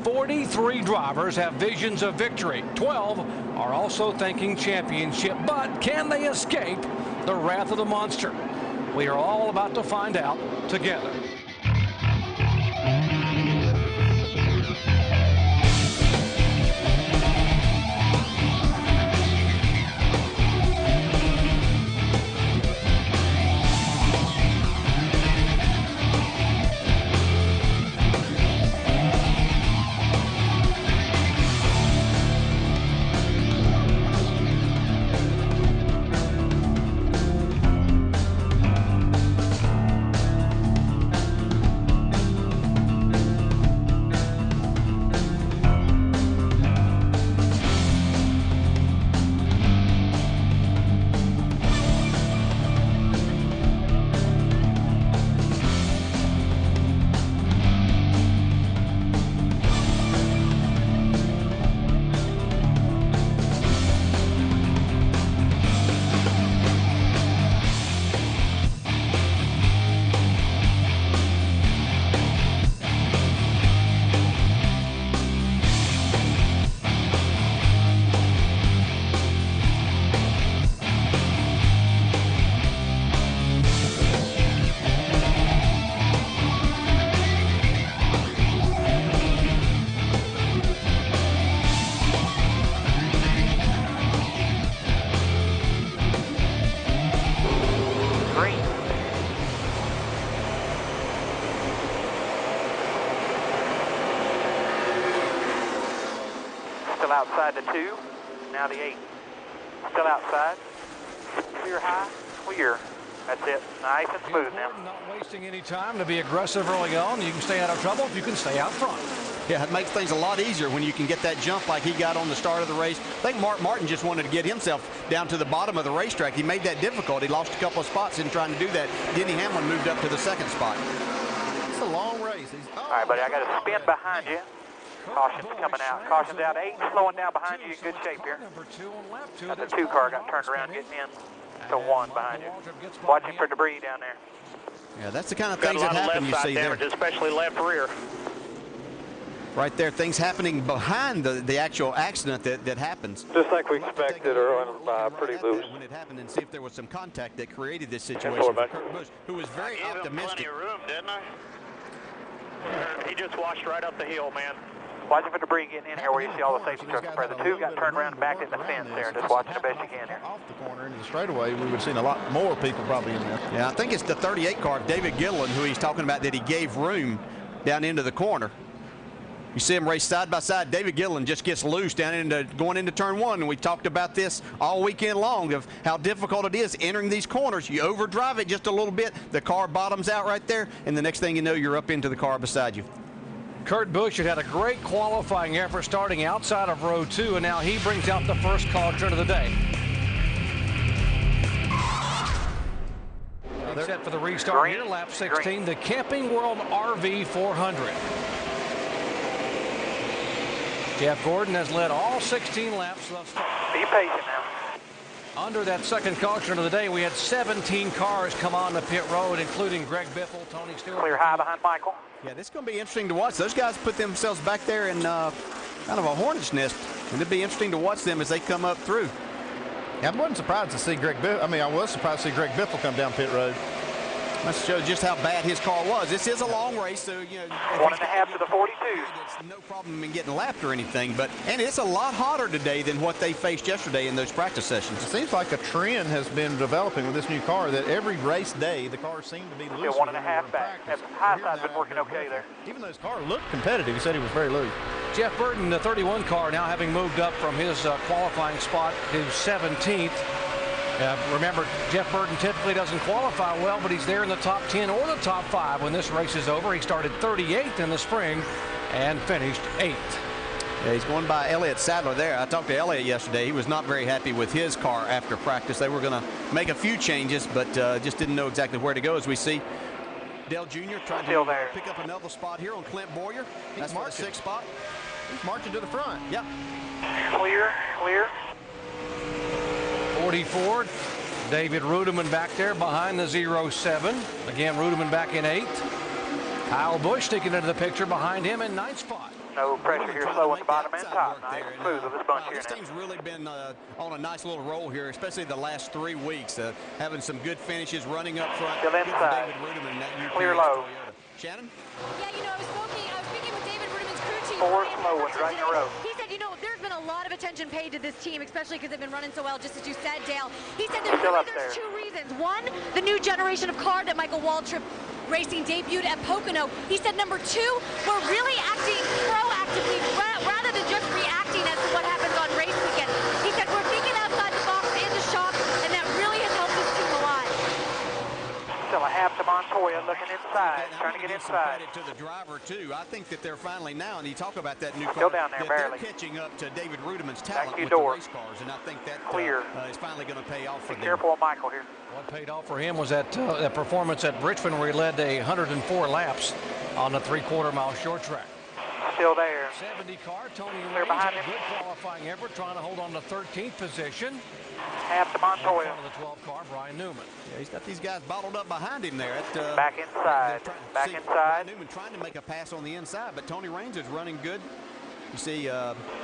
43 drivers have visions of victory. 12 are also thinking championship. But can they escape the wrath of the monster? We are all about to find out together. Still outside the 2, now the 8. Still outside. Clear high, clear. That's it. Nice and smooth now. Not wasting any time to be aggressive early on. You can stay out of trouble if you can stay out front. Yeah, it makes things a lot easier when you can get that jump like he got on the start of the race. I think Mark Martin just wanted to get himself down to the bottom of the racetrack. He made that difficult. He lost a couple of spots in trying to do that. Denny Hamlin moved up to the 2nd spot. It's a long race. All right, buddy, I got a spin behind you. Caution's coming out. Caution's out. 8 slowing down behind you. Good shape here. The 2 car got turned around getting in to 1 behind you. Watching for debris down there. Yeah, that's the kind of things that happen you see there. Especially left rear. Right there, things happening behind the actual accident that happens. Just like we expected, or pretty loose. When it happened, and see if there was some contact that created this situation for Kurt Busch, who was very optimistic. Plenty of room, didn't I? He just washed right up the hill, man. Watching for debris getting in here where you see all the safety trucks. The 2 got turned around and backed in the fence there. Just watching the best you can here. Off the corner into the straightaway, we would have seen a lot more people probably in there. Yeah, I think it's the 38 car, David Gilliland, who he's talking about, that he gave room down into the corner. You see him race side by side. David Gilliland just gets loose going into turn 1, and we talked about this all weekend long of how difficult it is entering these corners. You overdrive it just a little bit, the car bottoms out right there, and the next thing you know, you're up into the car beside you. Kurt Busch had a great qualifying effort starting outside of row 2, and now he brings out the first caution of the day. Set for the restart here, lap 16, the Camping World RV 400. Jeff Gordon has led all 16 laps thus far. Be patient now. Under that second caution of the day, we had 17 cars come on the pit road, including Greg Biffle, Tony Stewart. Clear high behind Michael. Yeah, this is going to be interesting to watch. Those guys put themselves back there in kind of a hornet's nest, and it'll be interesting to watch them as they come up through. Yeah, I wasn't surprised to see Greg Biffle. I mean, I was surprised to see Greg Biffle come down pit road. That shows just how bad his car was. This is a long race, so, you know. 1.5 to the 42. It's no problem in getting lapped or anything, and it's a lot hotter today than what they faced yesterday in those practice sessions. It seems like a trend has been developing with this new car that every race day the cars seem to be loose. Still 1.5 back. The high side's been working okay there. Even though his car looked competitive, he said he was very loose. Jeff Burton, the 31 car, now having moved up from his qualifying spot to 17th. Remember, Jeff Burton typically doesn't qualify well, but he's there in the top 10 or the top 5 when this race is over. He started 38th in the spring and finished 8th. Yeah, he's going by Elliott Sadler there. I talked to Elliott yesterday. He was not very happy with his car after practice. They were going to make a few changes, but just didn't know exactly where to go, as we see Dale Jr. trying to pick up another spot here on Clint Boyer. That's for the 6th spot. He's marching to the front. Yeah. Clear, clear. 44, David Rudiman back there behind the 07. Again, Rudiman back in 8th. Kyle Busch sticking into the picture behind him in 9th spot. No pressure here, slow at the bottom and top. Nice and smooth with this bunch here This now. team's really been on a nice little roll here, especially the last 3 weeks. Having some good finishes, running up front. Still inside. David Rudeman in that UPS Clear low. Toyota. Shannon? Yeah, you know, I was speaking with David Rudeman's crew chief. 4 Brian slow ones Pemberton right in a today. row. He said, you know, there's been a lot of attention paid to this team, especially because they've been running so well, just as you said, Dale. He said there's 2 reasons. One, the new generation of car that Michael Waltrip Racing debuted at Pocono. He said number 2, we're really acting proactively rather than just reacting as to what happens on race weekend. He said we're thinking outside the box into shop, and that really has helped this team a lot. Still a half to Montoya looking inside, trying to get inside. Credit to the driver too. I think that they're finally now, and you talk about that new car. Still down there, barely. They're catching up to David Rudeman's talent with door. the race cars, and I think that Clear. Is finally going to pay off for them. Careful of Michael here. What paid off for him was that performance at Richmond where he led 104 laps on the 3/4 mile short track. Still there. 70 car, Tony Clear Raines behind had a him. good qualifying effort, trying to hold on to 13th position. Half to Montoya. On the 12 car, Brian Newman. Yeah, he's got these guys bottled up behind him there. Back inside. Back inside. Brian Newman trying to make a pass on the inside, but Tony Raines is running good. You see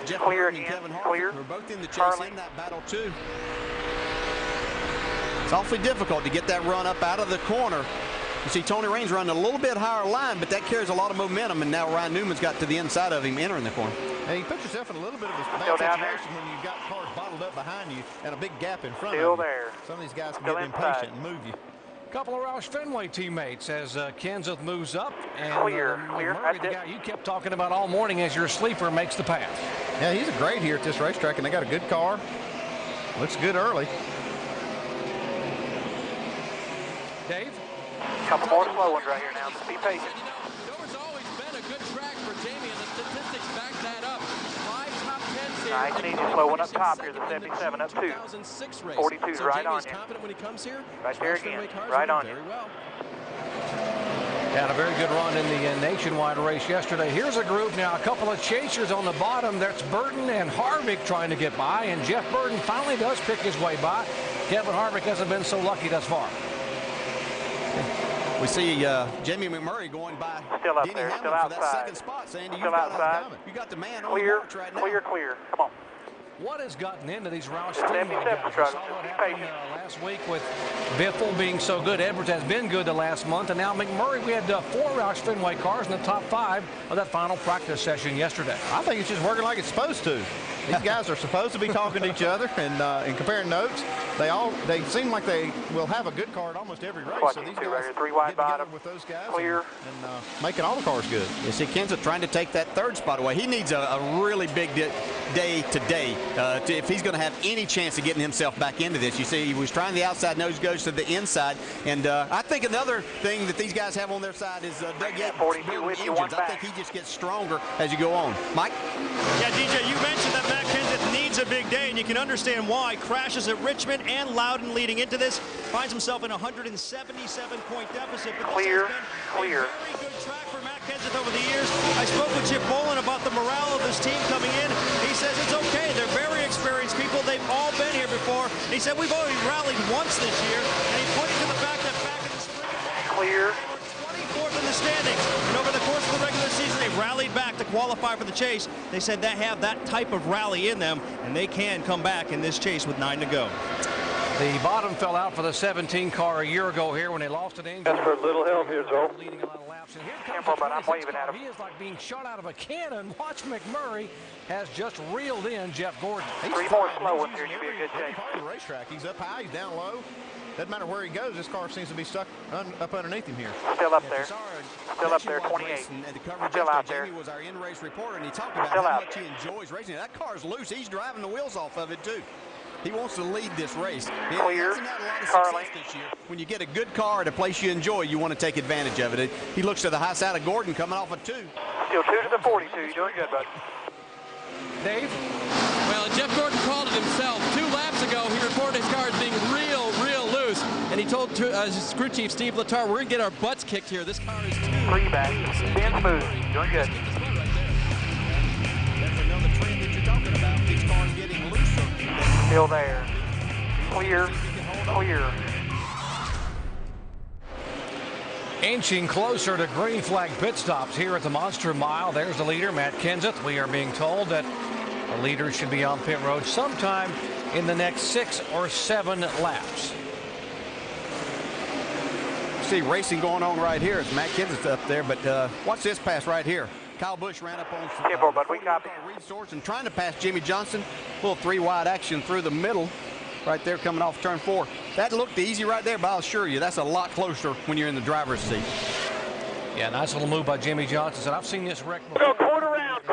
Jeff Clear Burton and again. Kevin Harvick Clear. were both in the chase Carly. in that battle too. It's awfully difficult to get that run up out of the corner. You see Tony Raines running a little bit higher line, but that carries a lot of momentum, and now Ryan Newman's got to the inside of him entering the corner. Hey, you put yourself in a little bit of a Still bad down there. situation when you've got cars bottled up behind you and a big gap in front Still of you. there. Some of these guys can Still get inside. impatient and move you. Couple of Roush Fenway teammates as Kenseth moves up, and Clear. Murray, That's the it. guy you kept talking about all morning as your sleeper, makes the pass. Yeah, he's a great here at this racetrack, and they got a good car. Looks good early. Dave? Couple more slow ones right here now. Be patient. You know, Dover's always been a good track for Jamie, and the statistics back that up. 5 top 10s here. Nice and easy, slow one up top here, the 77 up 2. 2006 race. 42's so right on Jamie's you. confident when he comes here. Right there Roush Fenway again, cars right are on doing you. very well. Had a very good run in the nationwide race yesterday. Here's a group now, a couple of chasers on the bottom. That's Burton and Harvick trying to get by, and Jeff Burton finally does pick his way by. Kevin Harvick hasn't been so lucky thus far. We see Jamie McMurray going by Still up Denny there, Hamlin still for that outside. second spot. Sandy, Still you've got outside. you got the man on Clear, the march right now. clear, clear. Come on. What has gotten into these Roush The Fenway 77 guys? We truck. saw what Be happened patient. last week with Biffle being so good. Edwards has been good the last month, and now McMurray. We had 4 Roush Fenway cars in the top 5 of that final practice session yesterday. I think it's just working like it's supposed to. These guys are supposed to be talking to each other and comparing notes. They seem like they will have a good car at almost every race. Watch So these these two guys right here, 3 wide get together bottom. with those guys Clear. and making all the cars good. You see Kenseth trying to take that 3rd spot away. He needs a really big day today if he's going to have any chance of getting himself back into this. You see, he was trying the outside nose, goes to the inside. And I think another thing that these guys have on their side is Doug Yates 42 building with you, engines. one I back. think he just gets stronger as you go on. Mike? Yeah, DJ, you mentioned that Matt Kenseth needs a big day, and you can understand why. Crashes at Richmond and Loudon leading into this. Finds himself in a 177-point deficit. But Clear, this has been clear. a very good track for Matt Kenseth over the years. I spoke with Chip Bolin about the morale of this team coming in. He says it's okay. They're very experienced people. They've all been here before. He said we've only rallied once this year, and he pointed to the fact that back in the spring, Clear. they were 24th in the standings, and over the course of the regular season, they rallied back to qualify for the chase. They said they have that type of rally in them, and they can come back in this chase with 9 to go. The bottom fell out for the 17 car a year ago here when they lost an engine. That's for a little help here, Joe. Leading a lot of laps. And here comes Careful, the but I'm 26 waving at car. him. He is like being shot out of a cannon. Watch McMurray has just reeled in Jeff Gordon. He's 3 more fine. slow He's ones here, using you'll be in good every shape. part of the racetrack. He's up high, he's down low. Doesn't matter where he goes, this car seems to be stuck up underneath him here. Still up Yeah, there. if you saw Still up there, Nationwide 28. race and the coverage Still yesterday, out there. Jamie was our in-race reporter, and he talked about Still how out much there. he enjoys racing. That car's loose. He's driving the wheels off of it, too. He wants to lead this race. He Clear. hasn't had a lot of Carly. success this year. When you get a good car at a place you enjoy, you want to take advantage of it. He looks to the high side of Gordon coming off a 2. Still 2 to the 42. You're doing good, bud. Dave? Well, Jeff Gordon called it himself. 2 laps ago, he reported his car as being real loose. And he told his crew chief, Steve Letarte, we're going to get our butts kicked here. This car is 3 back. 10 smooth. Doing good. That's another trend that you're talking about. These cars getting looser. Still there. Clear, clear. Inching closer to green flag pit stops here at the Monster Mile. There's the leader, Matt Kenseth. We are being told that the leader should be on pit road sometime in the next 6 or 7 laps. See racing going on right here. It's Matt Kenseth up there, but watch this pass right here. Kyle Busch ran up on some resource and trying to pass Jimmy Johnson. Little 3-wide action through the middle right there coming off turn 4. That looked easy right there, but I'll assure you that's a lot closer when you're in the driver's seat. Yeah, nice little move by Jimmy Johnson. I've seen this wreck before. Go quarter round,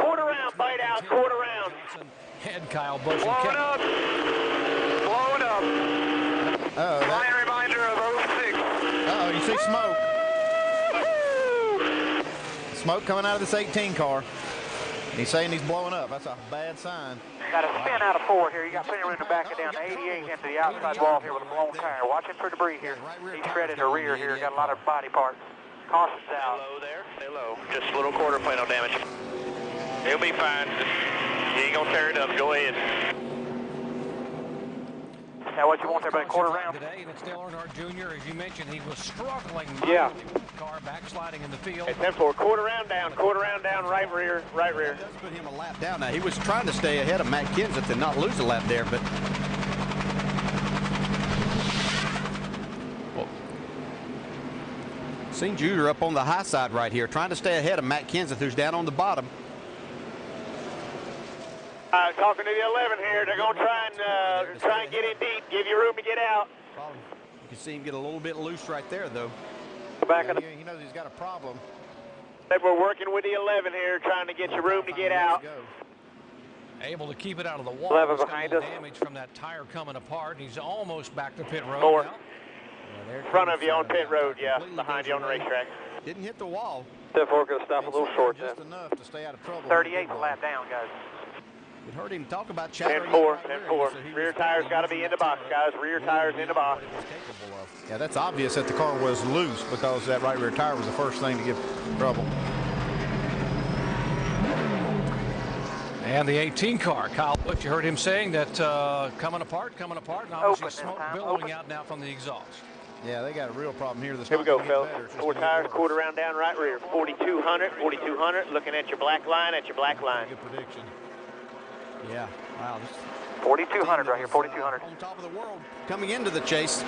bite out, quarter round. Head Kyle Busch. Blowing up. Blowing up. Uh-oh, Fine reminder of 06. Uh-oh, you see smoke. Smoke coming out of this 18 car. He's saying he's blowing up. That's a bad sign. Got a spin out of 4 here. You got plenty of room to back it down to 88 into the outside wall here with a blown tire. Watching for debris here. He's shredded the rear here. Got a lot of body parts. Caution's out. Stay low there. Stay low. Just a little quarter plate, no damage. He'll be fine. You ain't gonna tear it up. Go ahead. Now what you want there, about a quarter round? Today, and it's Dale Earnhardt Jr. As you mentioned, he was struggling. Yeah. Car backsliding in the field. Hey, 10-4, quarter round down, right rear, right rear. That does put him a lap down now. He was trying to stay ahead of Matt Kenseth and not lose a lap there, but St. Jude up on the high side right here, trying to stay ahead of Matt Kenseth, who's down on the bottom. Talking to the 11 here. They're going to try and get in deep, give you room to get out. You can see him get a little bit loose right there, though. He knows he's got a problem. We're working with the 11 here, trying to get you room to get out. Able to keep it out of the wall. 11 He's got behind a us. little damage from that tire coming apart. He's almost back to pit road. 4. Now. In front of you on pit road, yeah. Behind you on the racetrack. Didn't hit the wall. 10-4 going to stop a little short then. Just enough to stay out of trouble. 38 lap down, guys. It heard him talk about chattering. 10-4, 10-4. Rear tires got to be in the box, guys. Rear tires in the box. Yeah, that's obvious that the car was loose because that right rear tire was the first thing to give trouble. And the 18 car, Kyle Busch, you heard him saying that coming apart, and obviously smoke billowing out now from the exhaust. Yeah, they got a real problem here. Here we go, fellas. 4 tires, quarter round down, right rear. 4,200, looking at your black line, Good prediction. Yeah, wow. 4,200 right here, 4,200. On top of the world coming into the chase.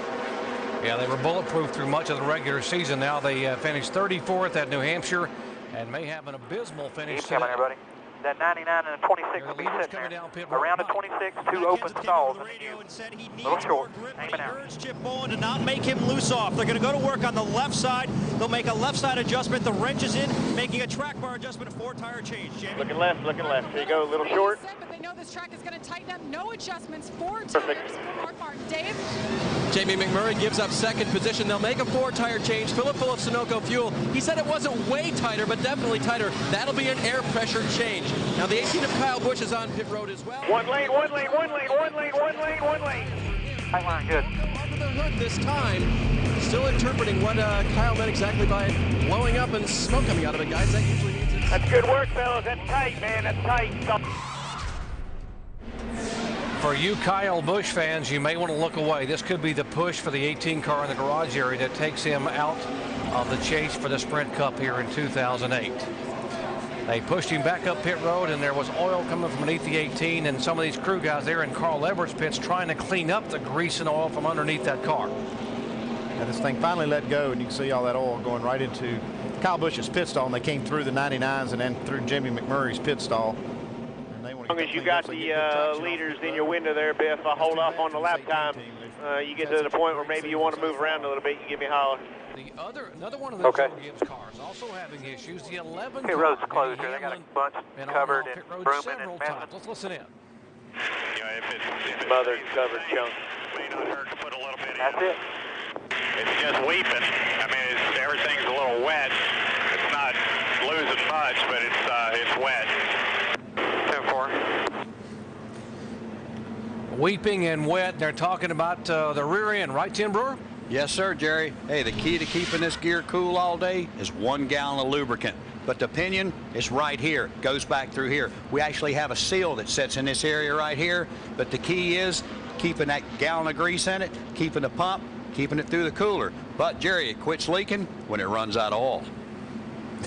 Yeah, they were bulletproof through much of the regular season. Now they finished 34th at New Hampshire and may have an abysmal finish Keep coming, today. everybody. That 99 and a 26 will be sitting there. Around the 26, 2 open stalls. A little short, aiming out. Urged Chip Bowlen to not make him loose off. They're going to go to work on the left side. They'll make a left side adjustment. The wrench is in, making a track bar adjustment, a 4-tire change. Jamie. Looking left. Here you go, a little short. But they know this track is going to tighten up. No adjustments. 4 tires for Mark Martin. Dave? Jamie McMurray gives up second position. They'll make a 4-tire change. Fill it full of Sunoco fuel. He said it wasn't way tighter, but definitely tighter. That'll be an air pressure change. Now the 18 of Kyle Busch is on pit road as well. One lane. Tight line, good. Under the hood this time. Still interpreting what Kyle meant exactly by blowing up and smoke coming out of it, guys. That usually means it's... That's good work, fellas. That's tight, man. That's tight. For you Kyle Busch fans, you may want to look away. This could be the push for the 18 car in the garage area that takes him out of the chase for the Sprint Cup here in 2008. They pushed him back up pit road, and there was oil coming from underneath the 18, and some of these crew guys there in Carl Everett's pits trying to clean up the grease and oil from underneath that car. Yeah, this thing finally let go, and you can see all that oil going right into Kyle Busch's pit stall, and they came through the 99s and then through Jimmy McMurray's pit stall. As long as you got the leaders in your window there, Biff, I'll hold off on the lap time. You get to the point where maybe you want to move around a little bit, you give me a holler. Another one of those Joe Gibbs cars also having issues. The 11 Pit road's closed here. They got a bunch covered and brooming and messing. Let's listen in. Yeah, if it's smothered, covered, chunk. May not hurt to put a little bit in. That's it. It's just weeping. I mean, everything's a little wet. It's not losing much, but it's wet. 10-4. Weeping and wet. They're talking about the rear end, right, Tim Brewer? Yes, sir, Jerry. Hey, the key to keeping this gear cool all day is 1 gallon of lubricant. But the pinion is right here, goes back through here. We actually have a seal that sits in this area right here. But the key is keeping that gallon of grease in it, keeping the pump keeping it through the cooler. But, Jerry, it quits leaking when it runs out of oil.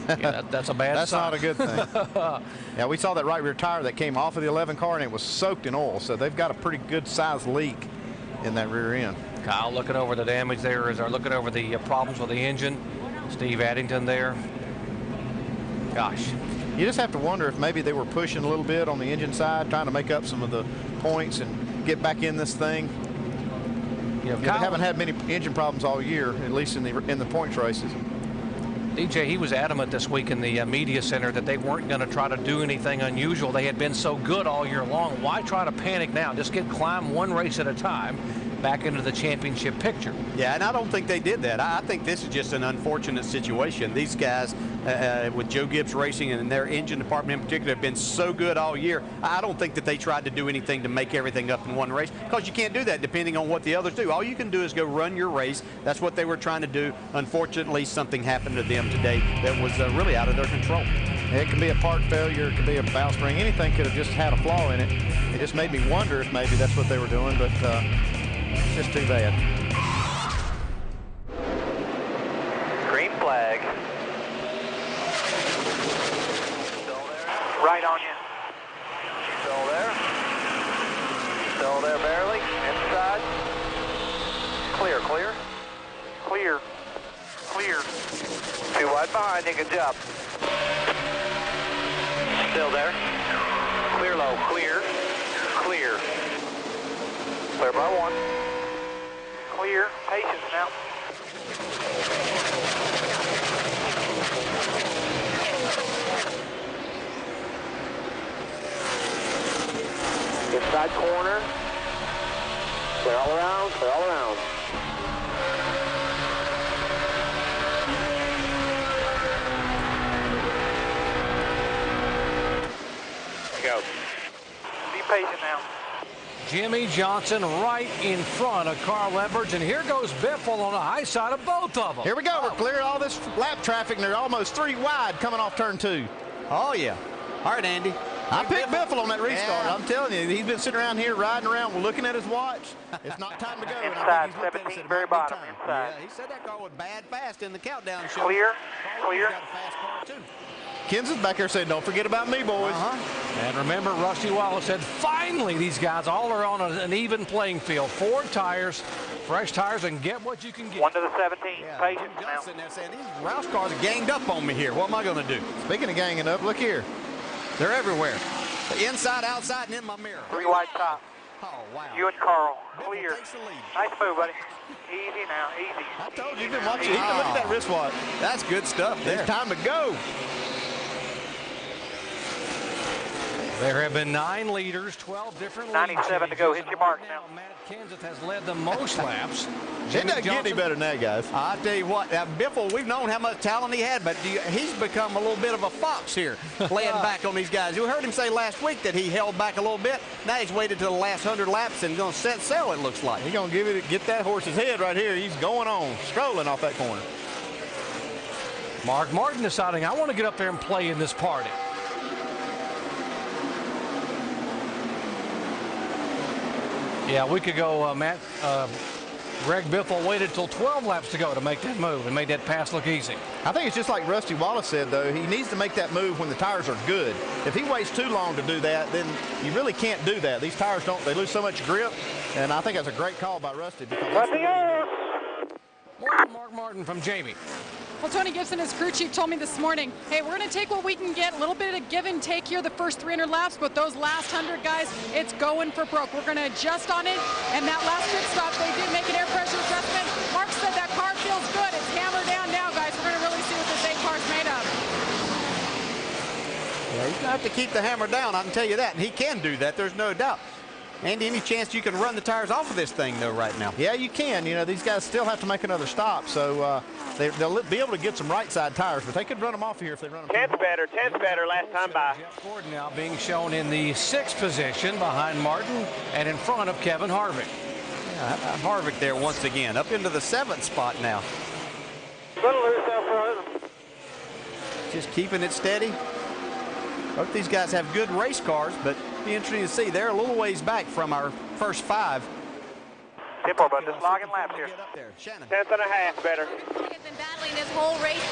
Yeah, that's a bad That's sign. not a good thing. Yeah, we saw that right rear tire that came off of the 11 car, and it was soaked in oil. So they've got a pretty good sized leak in that rear end. Kyle looking over the damage there as they're looking over the problems with the engine. Steve Addington there. Gosh. You just have to wonder if maybe they were pushing a little bit on the engine side, trying to make up some of the points and get back in this thing. Yeah, they haven't had many engine problems all year, at least in the points races. DJ, he was adamant this week in the media center that they weren't going to try to do anything unusual. They had been so good all year long. Why try to panic now? Just climb one race at a time back into the championship picture. Yeah, and I don't think they did that. I think this is just an unfortunate situation. These guys with Joe Gibbs Racing and their engine department in particular have been so good all year. I don't think that they tried to do anything to make everything up in one race, because you can't do that depending on what the others do. All you can do is go run your race. That's what they were trying to do. Unfortunately, something happened to them today that was really out of their control. It can be a part failure, it could be a valve spring, anything could have just had a flaw in it. It just made me wonder if maybe that's what they were doing, but it's just too bad. Green flag. Right on you. Still there. Still there barely. Inside. Clear, clear. Clear. Clear. Too wide behind you. Good job. Still there. Clear low. Clear. Clear. Clear by one. Clear. Patience now. Inside corner. Clear all around. Clear all around. Go. Be patient now. Jimmy Johnson right in front of Carl Edwards, and here goes Biffle on the high side of both of them. Here we go. We're clearing all this lap traffic, and they're almost 3 wide coming off turn 2. Oh, yeah. All right, Andy. I picked Biffle on that restart. Yeah. I'm telling you, he's been sitting around here riding around looking at his watch. It's not time to go. And Inside, I think he's looked at it and 17, said, very "It might be bottom, time." inside. Yeah, he said that car was bad fast in the countdown show. Clear, Carl clear. got a fast car, too. Kenson's back there saying, "Don't forget about me, boys." And remember, Rusty Wallace said, finally, these guys all are on an even playing field. 4 tires, fresh tires, and get what you can get. 1 to the 17. Yeah, Patience Jim now. Johnson there saying, these Roush cars are ganged up on me here. What am I going to do? Speaking of ganging up, look here. They're everywhere. Inside, outside, and in my mirror. 3 wide top. Oh, wow. You and Carl. Biffle Clear. takes the lead. Nice move, buddy. Easy now. Easy. I told you, you've been watching. He's been looking at that wristwatch. That's good stuff there. It's time to go. There have been 9 leaders, 12 different 97 to go. Hit your mark now. Matt Kenseth has led the most laps. It Jimmy doesn't get any Johnson- better than that, guys. I tell you what, Biffle, we've known how much talent he had, but he's become a little bit of a fox here, laying back on these guys. You heard him say last week that he held back a little bit. Now he's waited to the last 100 laps and going to set sail, it looks like. He's going to get that horse's head right here. He's going on, strolling off that corner. Mark Martin deciding, I want to get up there and play in this party. Yeah, a week ago, Greg Biffle waited till 12 laps to go to make that move and made that pass look easy. I think it's just like Rusty Wallace said, though. He needs to make that move when the tires are good. If he waits too long to do that, then you really can't do that. These tires they lose so much grip, and I think that's a great call by Rusty. Because More from Mark Martin from Jamie. Well, Tony Gibson, his crew chief, told me this morning, hey, we're going to take what we can get, a little bit of give and take here the first 300 laps, but those last 100 guys, it's going for broke. We're going to adjust on it, and that last pit stop, they did make an air pressure adjustment. Mark said that car feels good. It's hammered down now, guys. We're going to really see what this 8 car's made of. Yeah, he's going to have to keep the hammer down, I can tell you that. And he can do that, there's no doubt. Andy, any chance you can run the tires off of this thing, though, right now? Yeah, you can. You know, these guys still have to make another stop, so they'll be able to get some right-side tires, but they could run them off here if they run them. 10th better last time by. Jeff Gordon now being shown in the 6th position behind Martin and in front of Kevin Harvick. Yeah, Harvick there once again, up into the 7th spot now. Little loose out front. Just keeping it steady. Both these guys have good race cars, but it'll be interesting to see. They're a little ways back from our first 5. Simple, but just logging laps here. 10th and a half better. Has been battling this whole race.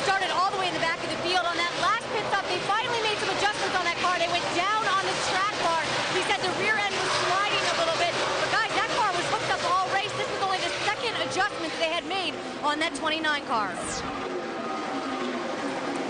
Started all the way in the back of the field. On that last pit stop, they finally made some adjustments on that car. They went down on the track bar. He said the rear end was sliding a little bit. But guys, that car was hooked up the whole race. This was only the second adjustment they had made on that 29 car.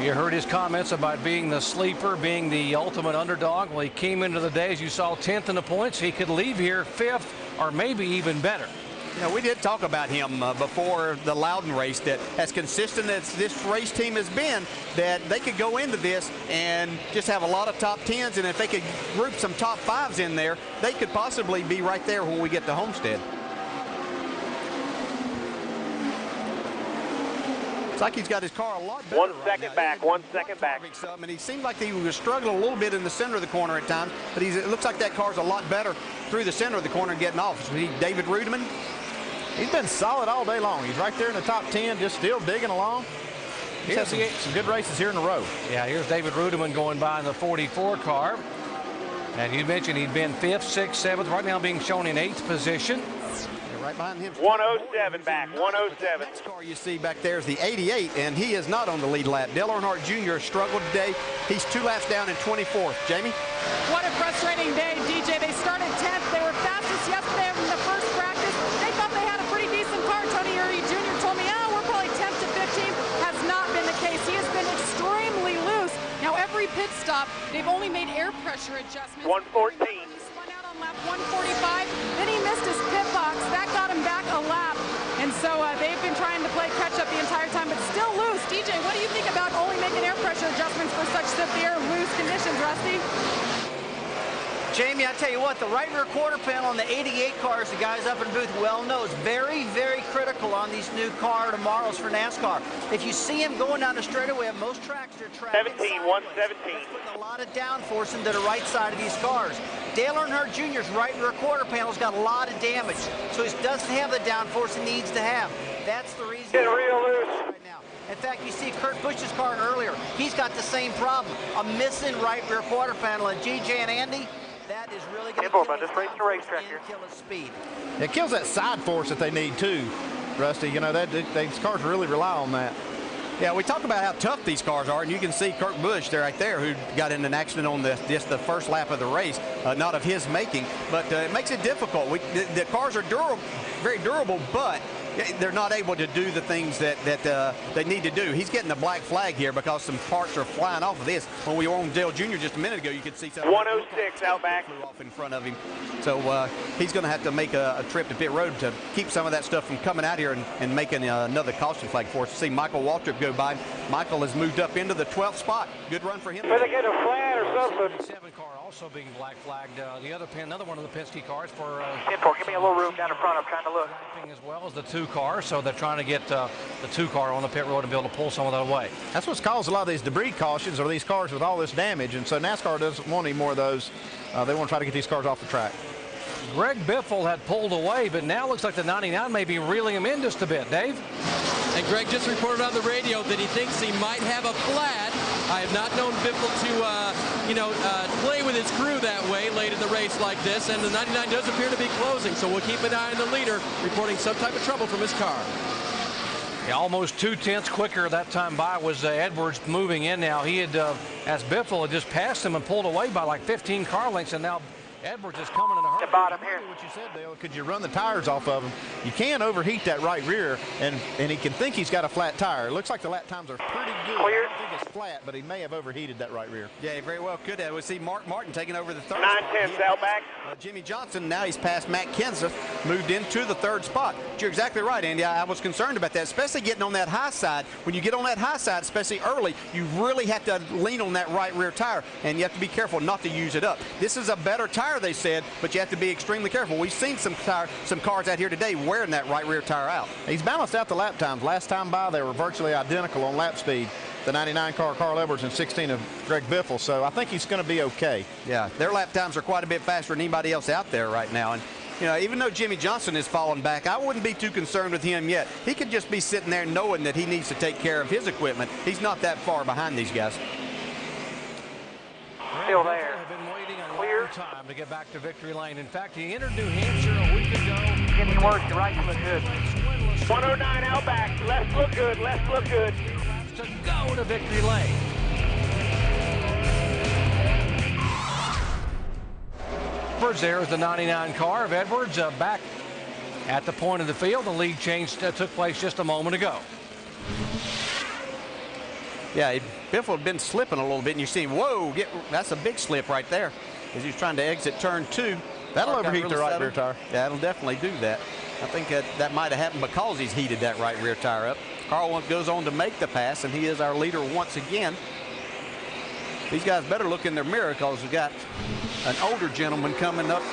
You heard his comments about being the sleeper, being the ultimate underdog. Well, he came into the day, as you saw, 10th in the points. He could leave here 5th or maybe even better. You know, we did talk about him before the Loudon race, that as consistent as this race team has been, that they could go into this and just have a lot of top 10s, and if they could group some top 5s in there, they could possibly be right there when we get to Homestead. It's like he's got his car a lot better. 1 second back, 1 second back. And he seemed like he was struggling a little bit in the center of the corner at times, but it looks like that car's a lot better through the center of the corner and getting off. So David Rudeman. He's been solid all day long. He's right there in the top 10, just still digging along. He's had some good races here in a row. Yeah, here's David Rudeman going by in the 44 car. And you mentioned he'd been 5th, 6th, 7th, right now being shown in 8th position. Right behind him. 107 back, 107. The next car you see back there is the 88, and he is not on the lead lap. Dale Earnhardt Jr. struggled today. He's 2 laps down in 24th. Jamie? What a frustrating day, DJ. They started 10th. They were fastest yesterday in the first practice. They thought they had a pretty decent car. Tony Uri Jr. told me, we're probably 10th to 15th. Has not been the case. He has been extremely loose. Now, every pit stop, they've only made air pressure adjustments. 114. Out on lap 145, then he missed his pit box. That got him back a lap, and so they've been trying to play catch up the entire time, but still loose. DJ, what do you think about only making air pressure adjustments for such severe loose conditions, Rusty? Jamie, I tell you what, the right rear quarter panel on the 88 cars, the guys up in the booth well knows, very, very critical on these new car tomorrows for NASCAR. If you see him going down the straightaway at most tracks, they're tracking 117. Putting a lot of downforce into the right side of these cars. Dale Earnhardt Jr.'s right rear quarter panel's got a lot of damage, so he doesn't have the downforce he needs to have. That's the reason. Get real loose. Right now. In fact, you see Kurt Busch's car earlier. He's got the same problem, a missing right rear quarter panel. And GJ and Andy, that is really going to kill just race the racetrack here. Kill his speed. It kills that side force that they need too, Rusty. You know, these cars really rely on that. Yeah, we talk about how tough these cars are, and you can see Kurt Busch there right there, who got in an accident on just the first lap of the race, not of his making, but it makes it difficult. The cars are durable, very durable, but they're not able to do the things that they need to do. He's getting the black flag here because some parts are flying off of this. When we were on Dale Jr. just a minute ago, you could see some 106 out back flew off in front of him. So he's going to have to make a trip to pit road to keep some of that stuff from coming out here and making another caution flag for us. To see Michael Waltrip go by. Michael has moved up into the 12th spot. Good run for him. Better get a flat or something. 7 car also being black flagged. Another one of the Penske cars for. Give me a little room down in front. I'm trying to look. As well as the 2 cars, so they're trying to get the 2 car on the pit road and be able to pull some of that away. That's what's caused a lot of these debris cautions, or these cars with all this damage, and so NASCAR doesn't want any more of those. They want to try to get these cars off the track. Greg Biffle had pulled away, but now looks like the 99 may be reeling him in just a bit. Dave? And Greg just reported on the radio that he thinks he might have a flat. I have not known Biffle to, play with his crew that way late in the race like this, and the 99 does appear to be closing, so we'll keep an eye on the leader reporting some type of trouble from his car. Yeah, almost 2/10 quicker that time by was Edwards moving in now. He had, as Biffle had just passed him and pulled away by like 15 car lengths, and now Edwards is coming in a hurry. The bottom here. What you said, Dale, could you run the tires off of him? You can overheat that right rear, and he can think he's got a flat tire. It looks like the lap times are pretty good. Clear. I don't think it's flat, but he may have overheated that right rear. Yeah, very well could have. We see Mark Martin taking over the 3rd 9/10 out back. Jimmy Johnson, now he's passed Matt Kenseth, moved into the 3rd spot. But you're exactly right, Andy. I was concerned about that, especially getting on that high side. When you get on that high side, especially early, you really have to lean on that right rear tire, and you have to be careful not to use it up. This is a better tire, they said, but you have to be extremely careful. We've seen some cars out here today wearing that right rear tire out. He's balanced out the lap times. Last time by, they were virtually identical on lap speed. The 99 car, Carl Edwards, and 16 of Greg Biffle. So I think he's going to be okay. Yeah, their lap times are quite a bit faster than anybody else out there right now. And, even though Jimmy Johnson is falling back, I wouldn't be too concerned with him yet. He could just be sitting there knowing that he needs to take care of his equipment. He's not that far behind these guys. still there. Have been waiting a Clear. long time to get back to victory lane. In fact, he entered New Hampshire a week ago. Getting worse. Your right look good. 109 out back. Left look good. Left look good. To go to victory lane. Edwards there is the 99 car of Edwards back at the point of the field. The lead change took place just a moment ago. Yeah, Biffle had been slipping a little bit, and you see, whoa, that's a big slip right there as he's trying to exit turn 2. That'll overheat the right rear tire. Yeah, that'll definitely do that. I think that might have happened because he's heated that right rear tire up. Carl goes on to make the pass, and he is our leader once again. These guys better look in their mirror because we've got an older gentleman coming up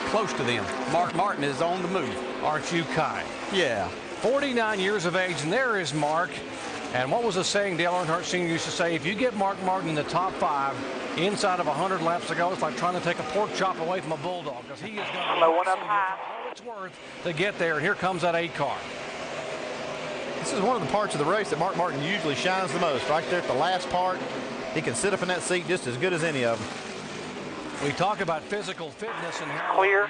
close to them. Mark Martin is on the move. Aren't you kind? Yeah. 49 years of age, and there is Mark. And what was the saying Dale Earnhardt Sr. used to say? If you get Mark Martin in the top 5 inside of 100 laps to go, it's like trying to take a pork chop away from a bulldog, because he is going to slow one up high. All it's worth to get there. And here comes that 8 car. This is one of the parts of the race that Mark Martin usually shines the most. Right there at the last part, he can sit up in that seat just as good as any of them. We talk about physical fitness and how clear.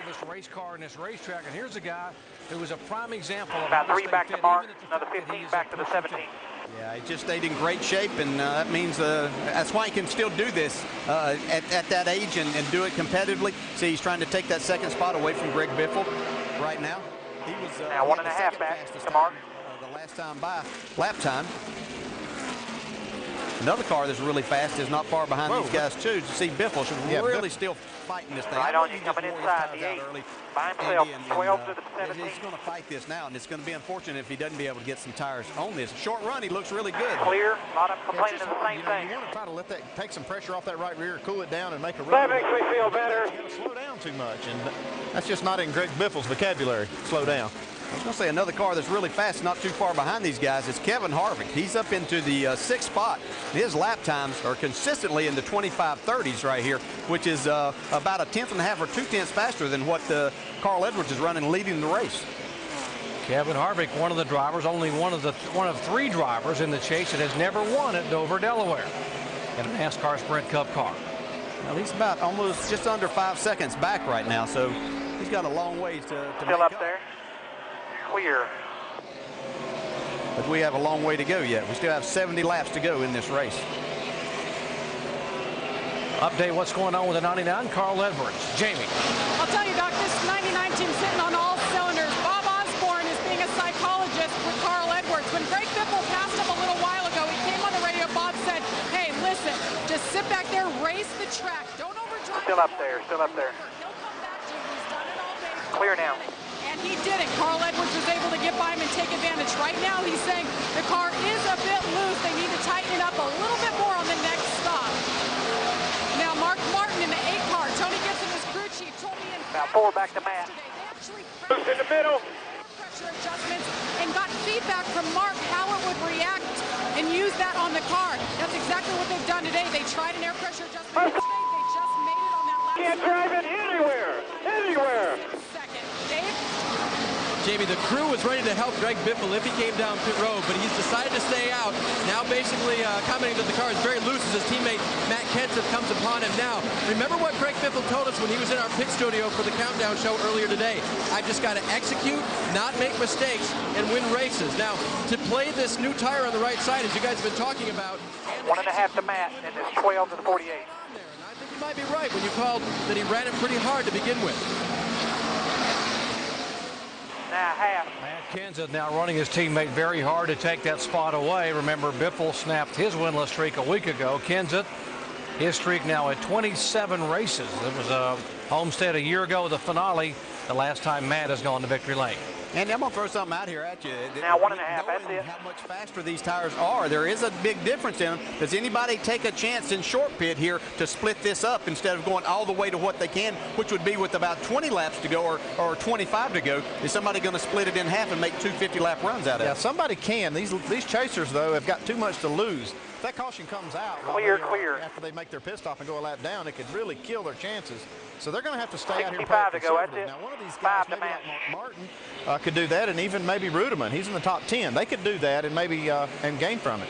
this race car and this racetrack. And here's a guy who was a prime example of about 3 back to Mark, another 15 back to the 17. Yeah, he just stayed in great shape, and that means that's why he can still do this at that age and do it competitively. See, he's trying to take that second spot away from Greg Biffle right now. He was now 1.5 back to Mark. The last time by lap time. Another car that's really fast is not far behind these guys too. You see Biffle really still fighting this thing. Right on you, coming inside the 8 by himself, 12 to the 17. He's going to fight this now, and it's going to be unfortunate if he doesn't be able to get some tires on this. Short run, he looks really good. Clear, a lot of them complaining of the same thing. You want to try to let that take some pressure off that right rear, cool it down, and make a run. That makes me feel better. You got to slow down too much, and that's just not in Greg Biffle's vocabulary. Slow down. I was going to say another car that's really fast, not too far behind these guys, is Kevin Harvick. He's up into the 6th spot. His lap times are consistently in the 25:30s right here, which is about a 1/10 or 2/10 faster than what Carl Edwards is running, leading the race. Kevin Harvick, one of the drivers, only one of 3 drivers in the chase that has never won at Dover, Delaware, in a NASCAR Sprint Cup car. Well, he's about almost just under 5 seconds back right now, so he's got a long ways to still make up there. Clear. But we have a long way to go yet. We still have 70 laps to go in this race. Update what's going on with the 99, Carl Edwards. Jamie. I'll tell you, Doc, this 99 team's sitting on all cylinders. Bob Osborne is being a psychologist with Carl Edwards. When Greg Biffle passed him a little while ago, he came on the radio. Bob said, hey, listen, just sit back there, race the track. Don't overdrive. Still up there, still up there. He'll come back to you. He's done it all day. Clear now. And he didn't. Carl Edwards was able to get by him and take advantage. Right now, he's saying the car is a bit loose. They need to tighten it up a little bit more on the next stop. Now, Mark Martin in the 8 car. Tony Gibson, his crew chief, told me about 4 back to Matt. They actually loose in the middle. Pressure adjustments and got feedback from Mark how it would react and use that on the car. That's exactly what they've done today. They tried an air pressure adjustment. They just made it on that last. Can't drive it anywhere. Anywhere. Second, Dave. Jamie, the crew was ready to help Greg Biffle if he came down pit road, but he's decided to stay out. Now basically commenting that the car is very loose as his teammate Matt Kenseth comes upon him now. Remember what Greg Biffle told us when he was in our pit studio for the Countdown show earlier today. I've just got to execute, not make mistakes, and win races. Now, to play this new tire on the right side, as you guys have been talking about. 1.5 to Matt, and it's 12 to the 48. And I think you might be right when you called that he ran it pretty hard to begin with. Now half. Matt Kenseth now running his teammate very hard to take that spot away. Remember, Biffle snapped his winless streak a week ago. Kenseth, his streak now at 27 races. It was a Homestead a year ago, the finale, the last time Matt has gone to victory lane. And I'm going to throw something out here at you. Now 1.5, that's it. How much faster these tires are. There is a big difference in them. Does anybody take a chance in short pit here to split this up instead of going all the way to what they can, which would be with about 20 laps to go or 25 to go? Is somebody going to split it in half and make 2 50-lap runs out of it? Yeah, somebody can. These chasers, though, have got too much to lose. If that caution comes out clear. after they make their pit stop and go a lap down, it could really kill their chances. So they're going to have to stay out here. 65 to go. That's it. Now, one of these guys, maybe like Mark Martin, could do that, and even maybe Ruderman. He's in the top 10. They could do that and maybe and gain from it.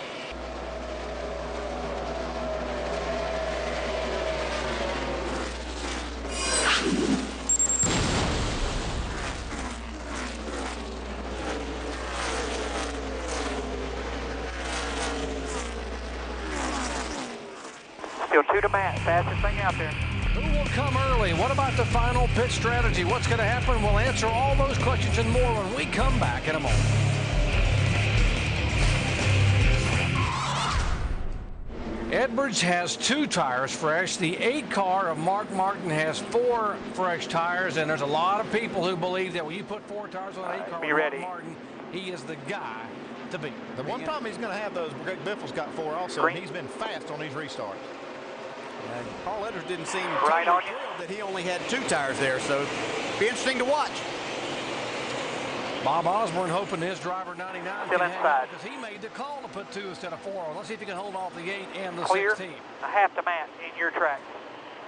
Matt. Fastest thing out there. Who will come early? What about the final pit strategy? What's going to happen? We'll answer all those questions and more when we come back in a moment. Edwards has 2 tires fresh. The 8 car of Mark Martin has 4 fresh tires, and there's a lot of people who believe that when you put 4 tires on an 8 car Be with ready. Mark Martin, he is the guy to beat. The one problem he's going to have, though, is Greg Biffle's got 4 also, and he's been fast on these restarts. Carl Edwards didn't seem Right on you. thrilled that he only had 2 tires there, so be interesting to watch. Bob Osborne hoping his driver 99 Still can inside. because he made the call to put 2 instead of 4 on. Let's see if he can hold off the 8 and the Clear. 16. A half to Matt in your track.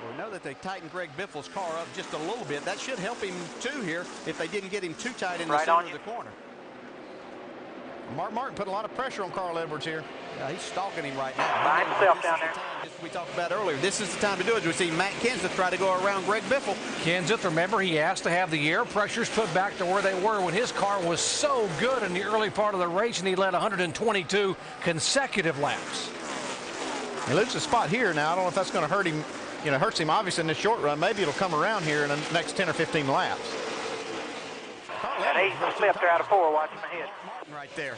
We know that they tightened Greg Biffle's car up just a little bit. That should help him too here if they didn't get him too tight in the Right center on of the corner. Mark Martin put a lot of pressure on Carl Edwards here. Yeah, he's stalking him right now. Behind himself down there. Just we talked about earlier. This is the time to do it. We see Matt Kenseth try to go around Greg Biffle. Kenseth, remember, he asked to have the air pressures put back to where they were when his car was so good in the early part of the race, and he led 122 consecutive laps. He loses a spot here now. I don't know if that's going to hurt him. You know, hurts him obviously in the short run. Maybe it'll come around here in the next 10 or 15 laps. That 8 slipped out of 4 watching the hit. Right there.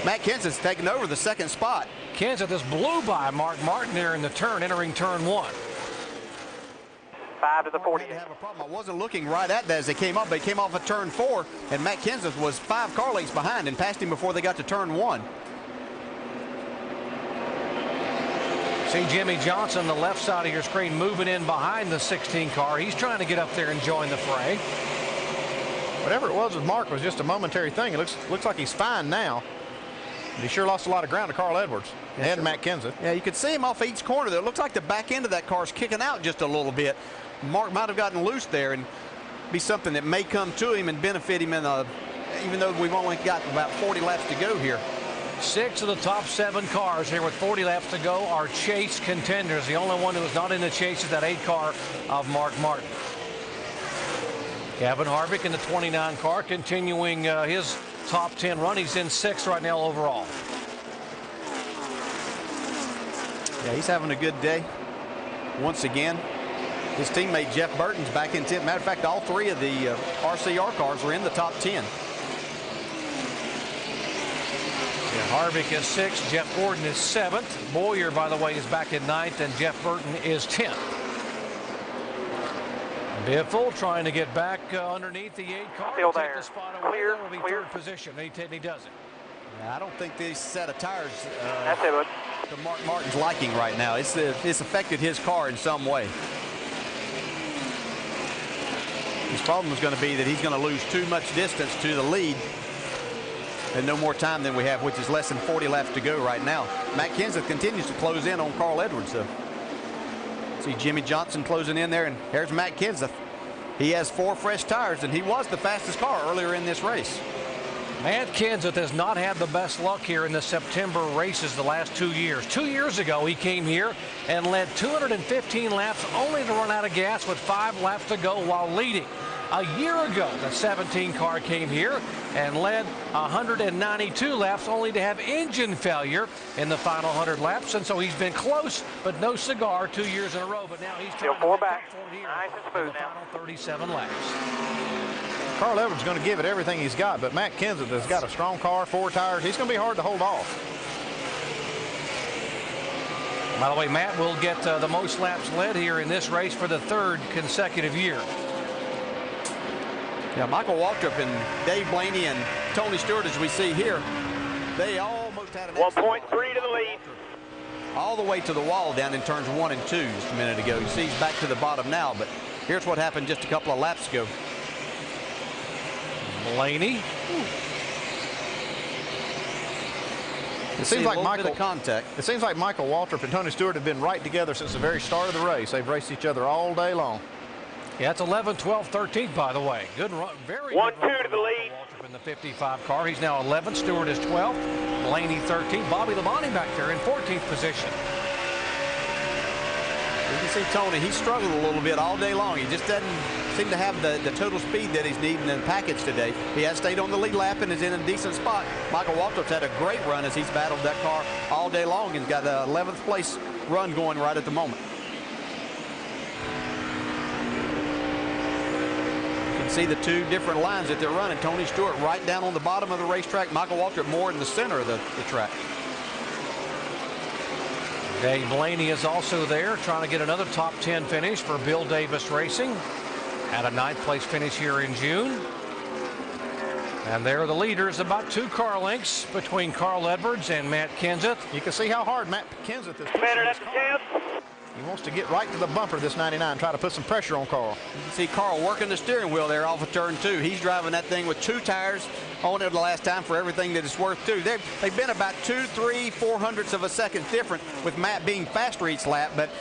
Matt Kenseth's taking over the 2nd spot. Kenseth just blew by Mark Martin there in the turn, entering turn 1. 5 to the 40. I have a problem. I wasn't looking right at that as they came up. They came off of turn 4, and Matt Kenseth was 5 car lengths behind and passed him before they got to turn 1. See Jimmy Johnson, the left side of your screen, moving in behind the 16 car. He's trying to get up there and join the fray. Whatever it was with Mark was just a momentary thing. It looks like he's fine now. He sure lost a lot of ground to Carl Edwards and Matt Kenseth. Yeah, you could see him off each corner there. It looks like the back end of that car is kicking out just a little bit. Mark might have gotten loose there and be something that may come to him and benefit him in a, even though we've only got about 40 laps to go here. 6 of the top 7 cars here with 40 laps to go are chase contenders. The only one who is not in the chase is that 8 car of Mark Martin. Kevin Harvick in the 29 car continuing his top 10 run. He's in 6th right now overall. Yeah, he's having a good day once again. His teammate Jeff Burton's back in 10th. Matter of fact, all 3 of the RCR cars are in the top 10. Harvick is 6th. Jeff Gordon is 7th. Boyer, by the way, is back in 9th, and Jeff Burton is 10th. Biffle trying to get back underneath the 8 car. Still Take there. The spot away. Clear, That will be clear. 3rd position. He does it. Yeah, I don't think this set of tires That's it, bud. to Mark Martin's liking right now. It's affected his car in some way. His problem is going to be that he's going to lose too much distance to the lead and no more time than we have, which is less than 40 laps to go right now. Matt Kenseth continues to close in on Carl Edwards, though. See Jimmy Johnson closing in there, and here's Matt Kenseth. He has 4 fresh tires, and he was the fastest car earlier in this race. Matt Kenseth has not had the best luck here in the September races the last 2 years. 2 years ago, he came here and led 215 laps only to run out of gas with 5 laps to go while leading. A year ago, the 17 car came here and led 192 laps only to have engine failure in the final 100 laps. And so he's been close, but no cigar 2 years in a row. But now he's Still trying 4 to make back. up for it here Nice and in smooth the now. final 37 laps. Carl Edwards is going to give it everything he's got, but Matt Kenseth has got a strong car, 4 tires. He's going to be hard to hold off. By the way, Matt will get the most laps led here in this race for the 3rd consecutive year. Yeah, Michael Waltrip and Dave Blaney and Tony Stewart, as we see here, they almost had an 1.3 to the lead. all the way to the wall down in turns 1 and 2 just a minute ago. You see he's back to the bottom now, but here's what happened just a couple of laps ago. Blaney. It seems like Michael contact. It seems like Michael Waltrip and Tony Stewart have been right together since the very start of the race. They've raced each other all day long. Yeah, it's 11, 12, 13, by the way. Good run, very 1-2 good run to the lead. Waltrip in the 55 car. He's now 11th. Stewart is 12th. Blaney 13th. Bobby Labonte back there in 14th position. You can see Tony, he struggled a little bit all day long. He just doesn't seem to have the total speed that he's needing in the package today. He has stayed on the lead lap and is in a decent spot. Michael Waltrip's had a great run as he's battled that car all day long and got an 11th place run going right at the moment. You can see the two different lines that they're running. Tony Stewart right down on the bottom of the racetrack. Michael Waltrip more in the center of the track. Dave Blaney is also there trying to get another top 10 finish for Bill Davis Racing. Had a 9th place finish here in June. And there are the leaders, about 2 car lengths between Carl Edwards and Matt Kenseth. You can see how hard Matt Kenseth is pushing this car. He wants to get right to the bumper, this 99, try to put some pressure on Carl. You can see Carl working the steering wheel there off of turn 2. He's driving that thing with 2 tires on it the last time for everything that it's worth too. They've been about 2, 3, 400ths of a second different with Matt being faster each lap, but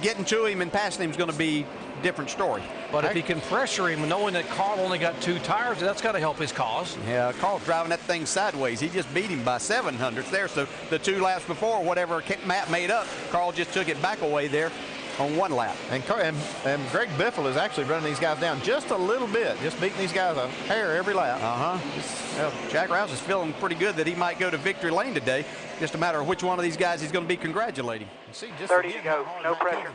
getting to him and passing him is going to be a different story. But if he can pressure him, knowing that Carl only got 2 tires, that's got to help his cause. Yeah, Carl's driving that thing sideways. He just beat him by 700ths there. So the 2 laps before, whatever Matt made up, Carl just took it back away there on 1 lap. And Greg Biffle is actually running these guys down just a little bit, just beating these guys a hair every lap. Well, Jack Rouse is feeling pretty good that he might go to victory lane today. Just a matter of which one of these guys he's going to be congratulating. See, just 30 to go, no pressure.